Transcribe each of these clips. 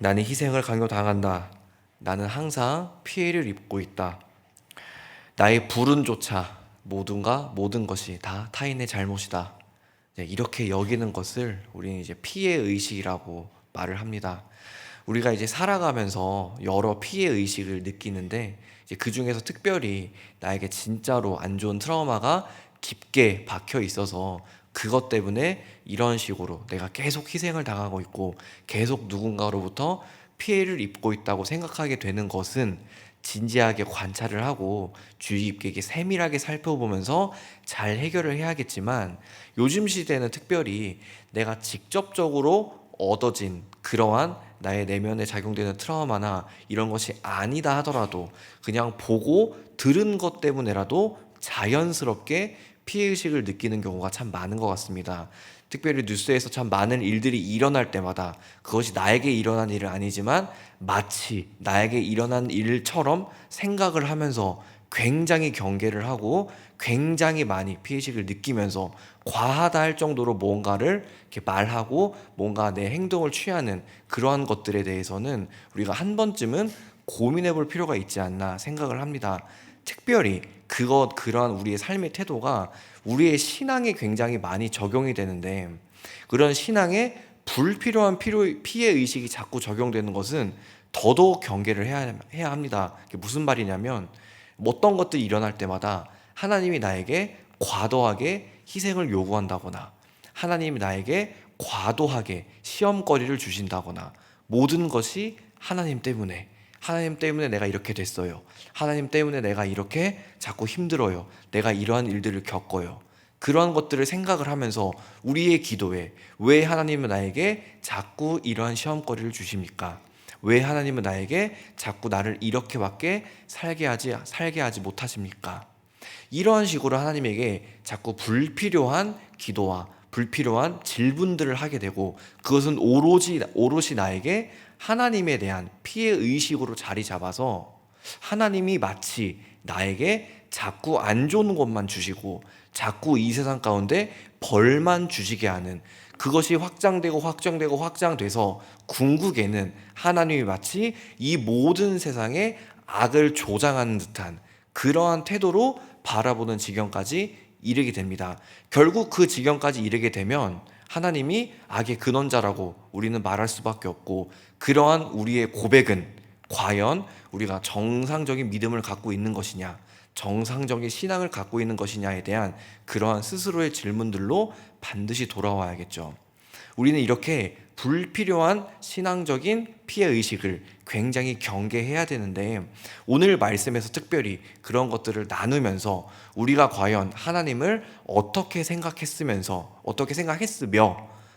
나는 희생을 강요당한다. 나는 항상 피해를 입고 있다. 나의 불운조차 모든 것이 다 타인의 잘못이다. 이렇게 여기는 것을 우리는 이제 피해 의식이라고 말을 합니다. 우리가 이제 살아가면서 여러 피해 의식을 느끼는데 이제 그 중에서 특별히 나에게 진짜로 안 좋은 트라우마가 깊게 박혀 있어서 그것 때문에 이런 식으로 내가 계속 희생을 당하고 있고 계속 누군가로부터 피해를 입고 있다고 생각하게 되는 것은 진지하게 관찰을 하고 주의 깊게 세밀하게 살펴보면서 잘 해결을 해야겠지만, 요즘 시대는 특별히 내가 직접적으로 얻어진 그러한 나의 내면에 작용되는 트라우마나 이런 것이 아니다 하더라도 그냥 보고 들은 것 때문에라도 자연스럽게 피해의식을 느끼는 경우가 참 많은 것 같습니다. 특별히 뉴스에서 참 많은 일들이 일어날 때마다 그것이 나에게 일어난 일은 아니지만 마치 나에게 일어난 일처럼 생각을 하면서 굉장히 경계를 하고 굉장히 많이 피해의식을 느끼면서 과하다 할 정도로 뭔가를 이렇게 말하고 뭔가 내 행동을 취하는 그러한 것들에 대해서는 우리가 한 번쯤은 고민해 볼 필요가 있지 않나 생각을 합니다. 특별히 그러한 우리의 삶의 태도가 우리의 신앙에 굉장히 많이 적용이 되는데, 그런 신앙에 불필요한 피해 의식이 자꾸 적용되는 것은 더더욱 경계를 해야 합니다. 그게 무슨 말이냐면, 어떤 것들이 일어날 때마다 하나님이 나에게 과도하게 희생을 요구한다거나 하나님이 나에게 과도하게 시험거리를 주신다거나 모든 것이 하나님 때문에 내가 이렇게 됐어요. 하나님 때문에 내가 이렇게 자꾸 힘들어요. 내가 이러한 일들을 겪어요. 그러한 것들을 생각을 하면서 우리의 기도에 왜 하나님은 나에게 자꾸 이러한 시험거리를 주십니까? 왜 하나님은 나에게 자꾸 나를 이렇게밖에 살게 하지 못하십니까? 이러한 식으로 하나님에게 자꾸 불필요한 기도와 불필요한 질문들을 하게 되고, 그것은 오롯이 나에게 하나님에 대한 피해 의식으로 자리 잡아서 하나님이 마치 나에게 자꾸 안 좋은 것만 주시고 자꾸 이 세상 가운데 벌만 주시게 하는, 그것이 확장돼서 궁극에는 하나님이 마치 이 모든 세상에 악을 조장하는 듯한 그러한 태도로 바라보는 지경까지 이르게 됩니다. 결국 그 지경까지 이르게 되면 하나님이 악의 근원자라고 우리는 말할 수밖에 없고, 그러한 우리의 고백은 과연 우리가 정상적인 믿음을 갖고 있는 것이냐, 정상적인 신앙을 갖고 있는 것이냐에 대한 그러한 스스로의 질문들로 반드시 돌아와야겠죠. 우리는 이렇게 불필요한 신앙적인 피해의식을 굉장히 경계해야 되는데, 오늘 말씀에서 특별히 그런 것들을 나누면서 우리가 과연 하나님을 어떻게 생각했으며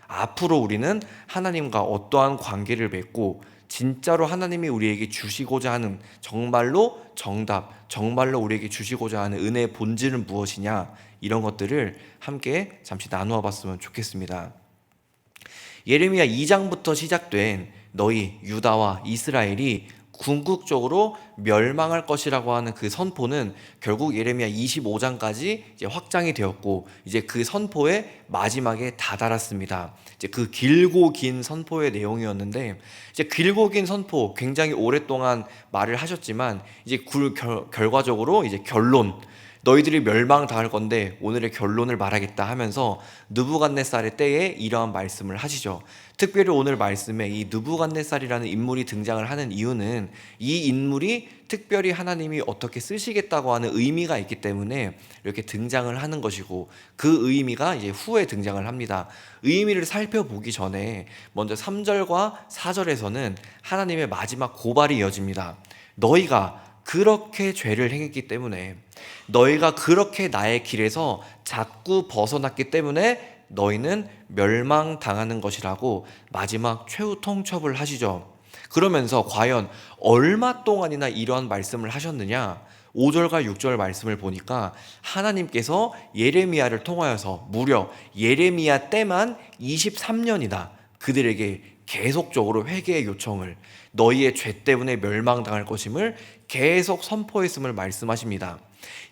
앞으로 우리는 하나님과 어떠한 관계를 맺고 진짜로 하나님이 우리에게 주시고자 하는 정말로 정답, 정말로 우리에게 주시고자 하는 은혜의 본질은 무엇이냐, 이런 것들을 함께 잠시 나누어 봤으면 좋겠습니다. 예레미야 2장부터 시작된 너희 유다와 이스라엘이 궁극적으로 멸망할 것이라고 하는 그 선포는 결국 예레미야 25장까지 이제 확장이 되었고, 이제 그 선포의 마지막에 다다랐습니다. 이제 그 길고 긴 선포의 내용이었는데, 이제 길고 긴 선포 굉장히 오랫동안 말을 하셨지만 이제 결과적으로 이제 결론, 너희들이 멸망당할 건데 오늘의 결론을 말하겠다 하면서 느부갓네살의 때에 이러한 말씀을 하시죠. 특별히 오늘 말씀에 이 느부갓네살이라는 인물이 등장을 하는 이유는 이 인물이 특별히 하나님이 어떻게 쓰시겠다고 하는 의미가 있기 때문에 이렇게 등장을 하는 것이고, 그 의미가 이제 후에 등장을 합니다. 의미를 살펴보기 전에 먼저 3절과 4절에서는 하나님의 마지막 고발이 이어집니다. 너희가 그렇게 죄를 행했기 때문에, 너희가 그렇게 나의 길에서 자꾸 벗어났기 때문에 너희는 멸망당하는 것이라고 마지막 최후 통첩을 하시죠. 그러면서 과연 얼마 동안이나 이러한 말씀을 하셨느냐, 5절과 6절 말씀을 보니까 하나님께서 예레미야를 통하여서 무려 예레미야 때만 23년이나 그들에게 계속적으로 회개의 요청을, 너희의 죄 때문에 멸망당할 것임을 계속 선포했음을 말씀하십니다.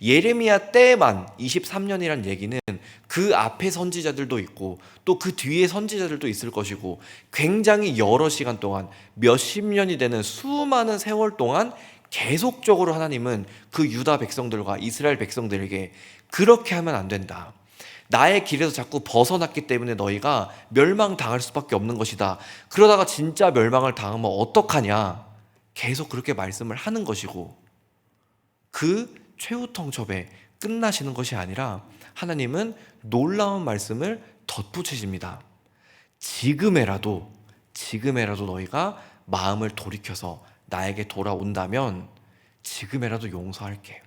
예레미야 때만 23년이란 얘기는 그 앞에 선지자들도 있고 또 그 뒤에 선지자들도 있을 것이고 굉장히 여러 시간 동안 몇십 년이 되는 수많은 세월 동안 계속적으로 하나님은 그 유다 백성들과 이스라엘 백성들에게 그렇게 하면 안 된다. 나의 길에서 자꾸 벗어났기 때문에 너희가 멸망당할 수밖에 없는 것이다. 그러다가 진짜 멸망을 당하면 어떡하냐. 계속 그렇게 말씀을 하는 것이고 그 최후통첩에 끝나시는 것이 아니라 하나님은 놀라운 말씀을 덧붙이십니다. 지금에라도 너희가 마음을 돌이켜서 나에게 돌아온다면 지금에라도 용서할게.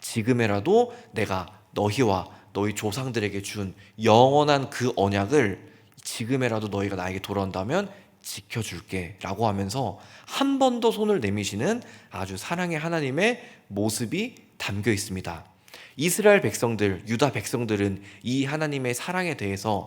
지금에라도 내가 너희와 너희 조상들에게 준 영원한 그 언약을 지금에라도 너희가 나에게 돌아온다면 지켜줄게 라고 하면서 한 번 더 손을 내미시는 아주 사랑의 하나님의 모습이 담겨 있습니다. 이스라엘 백성들, 유다 백성들은 이 하나님의 사랑에 대해서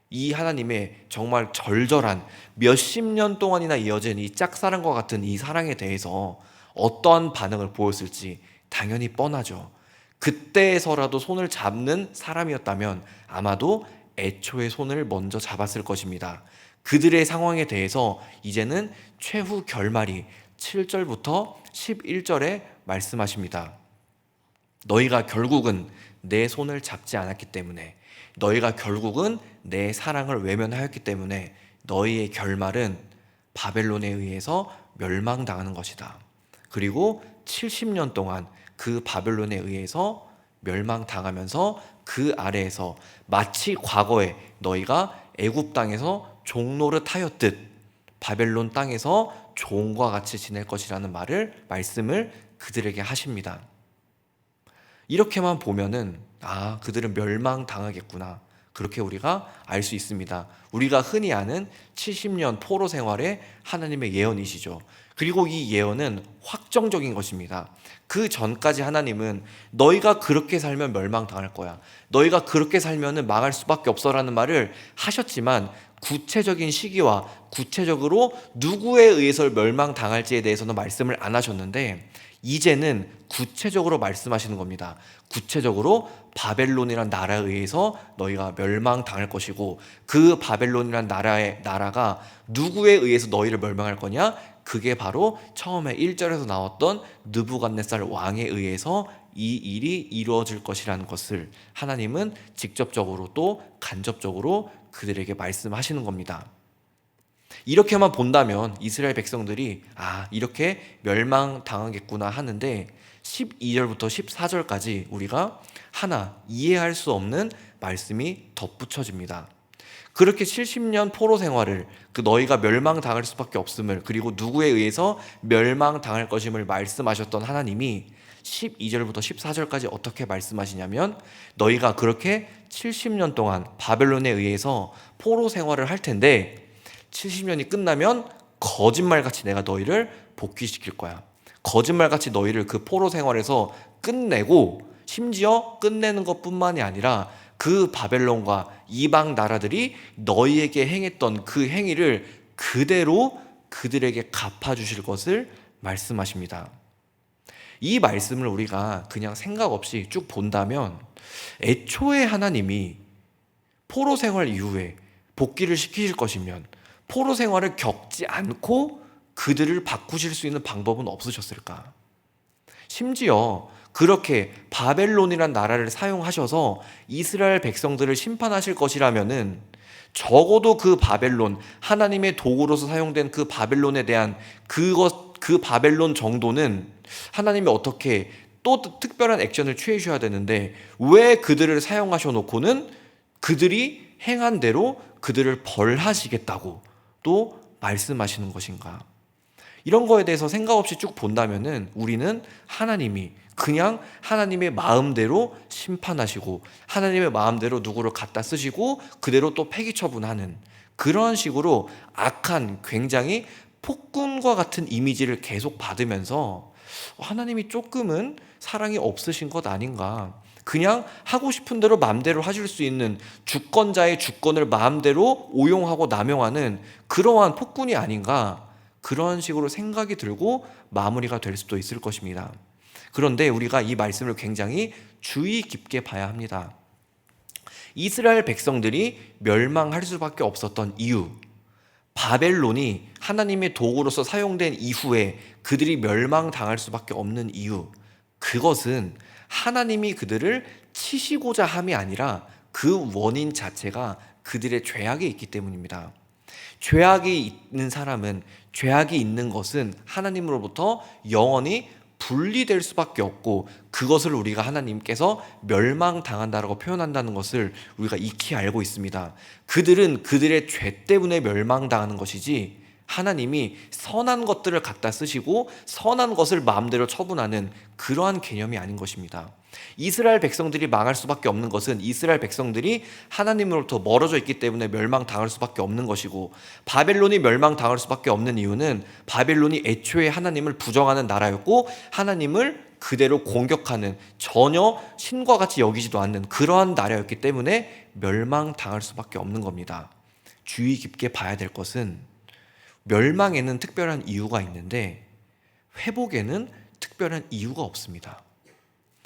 이 하나님의 정말 절절한 몇십 년 동안이나 이어진 이 짝사랑과 같은 이 사랑에 대해서 어떠한 반응을 보였을지 당연히 뻔하죠. 그때에서라도 손을 잡는 사람이었다면 아마도 애초에 손을 먼저 잡았을 것입니다. 그들의 상황에 대해서 이제는 최후 결말이 7절부터 11절에 말씀하십니다. 너희가 결국은 내 손을 잡지 않았기 때문에, 너희가 결국은 내 사랑을 외면하였기 때문에 너희의 결말은 바벨론에 의해서 멸망당하는 것이다. 그리고 70년 동안 그 바벨론에 의해서 멸망당하면서 그 아래에서 마치 과거에 너희가 애굽 땅에서 종노릇하였듯 바벨론 땅에서 종과 같이 지낼 것이라는 말씀을 그들에게 하십니다. 이렇게만 보면은 그들은 멸망당하겠구나, 그렇게 우리가 알 수 있습니다. 우리가 흔히 아는 70년 포로 생활의 하나님의 예언이시죠. 그리고 이 예언은 확정적인 것입니다. 그 전까지 하나님은 너희가 그렇게 살면 멸망당할 거야, 너희가 그렇게 살면 망할 수밖에 없어라는 말을 하셨지만 구체적인 시기와 구체적으로 누구에 의해서 멸망당할지에 대해서는 말씀을 안 하셨는데 이제는 구체적으로 말씀하시는 겁니다. 구체적으로 바벨론이란 나라에 의해서 너희가 멸망당할 것이고 그 바벨론이란 나라가 누구에 의해서 너희를 멸망할 거냐? 그게 바로 처음에 1절에서 나왔던 느부갓네살 왕에 의해서 이 일이 이루어질 것이라는 것을 하나님은 직접적으로 또 간접적으로 그들에게 말씀하시는 겁니다. 이렇게만 본다면 이스라엘 백성들이 이렇게 멸망당하겠구나 하는데 12절부터 14절까지 우리가 하나 이해할 수 없는 말씀이 덧붙여집니다. 그렇게 70년 포로 생활을 너희가 멸망당할 수밖에 없음을, 그리고 누구에 의해서 멸망당할 것임을 말씀하셨던 하나님이 12절부터 14절까지 어떻게 말씀하시냐면 너희가 그렇게 70년 동안 바벨론에 의해서 포로 생활을 할 텐데 70년이 끝나면 거짓말같이 내가 너희를 복귀시킬 거야. 거짓말같이 너희를 그 포로 생활에서 끝내고, 심지어 끝내는 것뿐만이 아니라 그 바벨론과 이방 나라들이 너희에게 행했던 그 행위를 그대로 그들에게 갚아주실 것을 말씀하십니다. 이 말씀을 우리가 그냥 생각 없이 쭉 본다면 애초에 하나님이 포로 생활 이후에 복귀를 시키실 것이면 포로 생활을 겪지 않고 그들을 바꾸실 수 있는 방법은 없으셨을까? 심지어 그렇게 바벨론이란 나라를 사용하셔서 이스라엘 백성들을 심판하실 것이라면은 적어도 그 바벨론, 하나님의 도구로서 사용된 그 바벨론에 대한 그 바벨론 정도는 하나님이 어떻게 또 특별한 액션을 취해 주셔야 되는데 왜 그들을 사용하셔 놓고는 그들이 행한 대로 그들을 벌하시겠다고 또 말씀하시는 것인가? 이런 거에 대해서 생각 없이 쭉 본다면은 우리는 하나님이 그냥 하나님의 마음대로 심판하시고 하나님의 마음대로 누구를 갖다 쓰시고 그대로 또 폐기 처분하는 그런 식으로 악한 굉장히 폭군과 같은 이미지를 계속 받으면서 하나님이 조금은 사랑이 없으신 것 아닌가, 그냥 하고 싶은 대로 마음대로 하실 수 있는 주권자의 주권을 마음대로 오용하고 남용하는 그러한 폭군이 아닌가, 그런 식으로 생각이 들고 마무리가 될 수도 있을 것입니다. 그런데 우리가 이 말씀을 굉장히 주의 깊게 봐야 합니다. 이스라엘 백성들이 멸망할 수밖에 없었던 이유, 바벨론이 하나님의 도구로서 사용된 이후에 그들이 멸망당할 수밖에 없는 이유, 그것은 하나님이 그들을 치시고자 함이 아니라 그 원인 자체가 그들의 죄악에 있기 때문입니다. 죄악이 있는 사람은, 죄악이 있는 것은 하나님으로부터 영원히 분리될 수밖에 없고, 그것을 우리가 하나님께서 멸망당한다라고 표현한다는 것을 우리가 익히 알고 있습니다. 그들은 그들의 죄 때문에 멸망당하는 것이지, 하나님이 선한 것들을 갖다 쓰시고 선한 것을 마음대로 처분하는 그러한 개념이 아닌 것입니다. 이스라엘 백성들이 망할 수밖에 없는 것은 이스라엘 백성들이 하나님으로부터 멀어져 있기 때문에 멸망당할 수밖에 없는 것이고, 바벨론이 멸망당할 수밖에 없는 이유는 바벨론이 애초에 하나님을 부정하는 나라였고 하나님을 그대로 공격하는, 전혀 신과 같이 여기지도 않는 그러한 나라였기 때문에 멸망당할 수밖에 없는 겁니다. 주의 깊게 봐야 될 것은 멸망에는 특별한 이유가 있는데 회복에는 특별한 이유가 없습니다.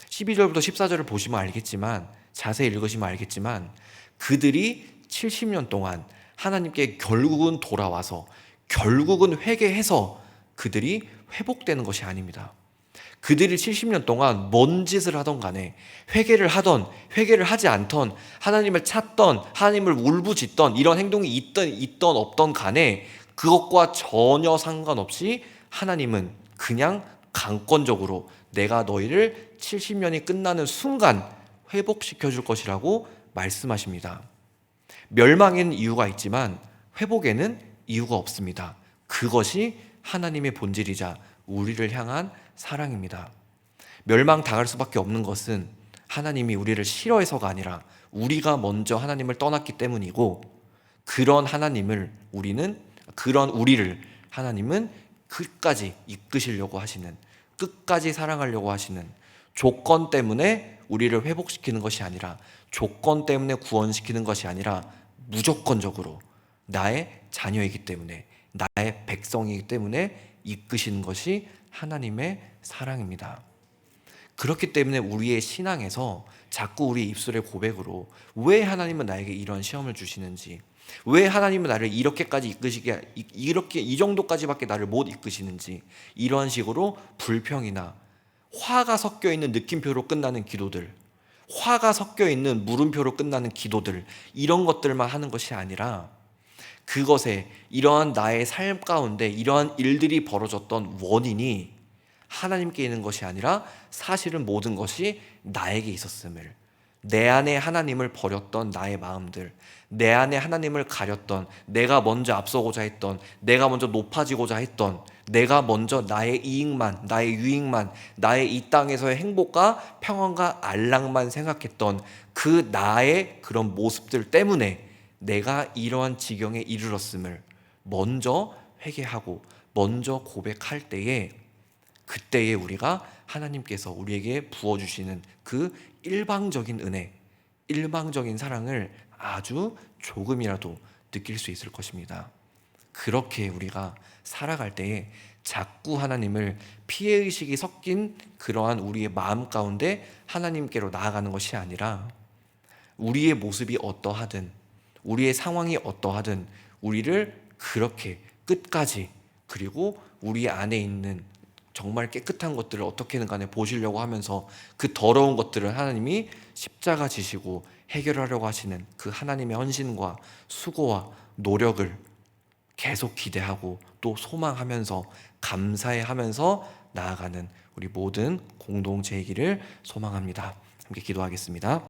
12절부터 14절을 보시면 알겠지만, 자세히 읽으시면 알겠지만, 그들이 70년 동안 하나님께 결국은 돌아와서, 결국은 회개해서 그들이 회복되는 것이 아닙니다. 그들이 70년 동안 뭔 짓을 하던 간에, 회개를 하던 회개를 하지 않던, 하나님을 찾던 하나님을 울부짖던 이런 행동이 있던 없던 간에 그것과 전혀 상관없이 하나님은 그냥 강권적으로 내가 너희를 70년이 끝나는 순간 회복시켜 줄 것이라고 말씀하십니다. 멸망에는 이유가 있지만 회복에는 이유가 없습니다. 그것이 하나님의 본질이자 우리를 향한 사랑입니다. 멸망당할 수밖에 없는 것은 하나님이 우리를 싫어해서가 아니라 우리가 먼저 하나님을 떠났기 때문이고, 그런 우리를 하나님은 끝까지 이끄시려고 하시는, 끝까지 사랑하려고 하시는, 조건 때문에 우리를 회복시키는 것이 아니라, 조건 때문에 구원시키는 것이 아니라 무조건적으로 나의 자녀이기 때문에, 나의 백성이기 때문에 이끄시는 것이 하나님의 사랑입니다. 그렇기 때문에 우리의 신앙에서 자꾸 우리 입술의 고백으로 왜 하나님은 나에게 이런 시험을 주시는지, 왜 하나님은 나를 이렇게까지 이 정도까지밖에 나를 못 이끄시는지, 이런 식으로 불평이나 화가 섞여 있는 느낌표로 끝나는 기도들, 화가 섞여 있는 물음표로 끝나는 기도들, 이런 것들만 하는 것이 아니라 그것에, 이러한 나의 삶 가운데 이러한 일들이 벌어졌던 원인이 하나님께 있는 것이 아니라 사실은 모든 것이 나에게 있었음을, 내 안에 하나님을 버렸던 나의 마음들, 내 안에 하나님을 가렸던, 내가 먼저 앞서고자 했던, 내가 먼저 높아지고자 했던, 내가 먼저 나의 이익만, 나의 유익만, 나의 이 땅에서의 행복과 평안과 안락만 생각했던 그 나의 그런 모습들 때문에 내가 이러한 지경에 이르렀음을 먼저 회개하고 먼저 고백할 때에, 그때에 우리가 하나님께서 우리에게 부어주시는 그 일방적인 은혜, 일방적인 사랑을 아주 조금이라도 느낄 수 있을 것입니다. 그렇게 우리가 살아갈 때에 자꾸 하나님을 피해의식이 섞인 그러한 우리의 마음 가운데 하나님께로 나아가는 것이 아니라, 우리의 모습이 어떠하든, 우리의 상황이 어떠하든 우리를 그렇게 끝까지, 그리고 우리 안에 있는 정말 깨끗한 것들을 어떻게든 간에 보시려고 하면서 그 더러운 것들을 하나님이 십자가 지시고 해결하려고 하시는 그 하나님의 헌신과 수고와 노력을 계속 기대하고 또 소망하면서 감사해하면서 나아가는 우리 모든 공동체이기를 소망합니다. 함께 기도하겠습니다.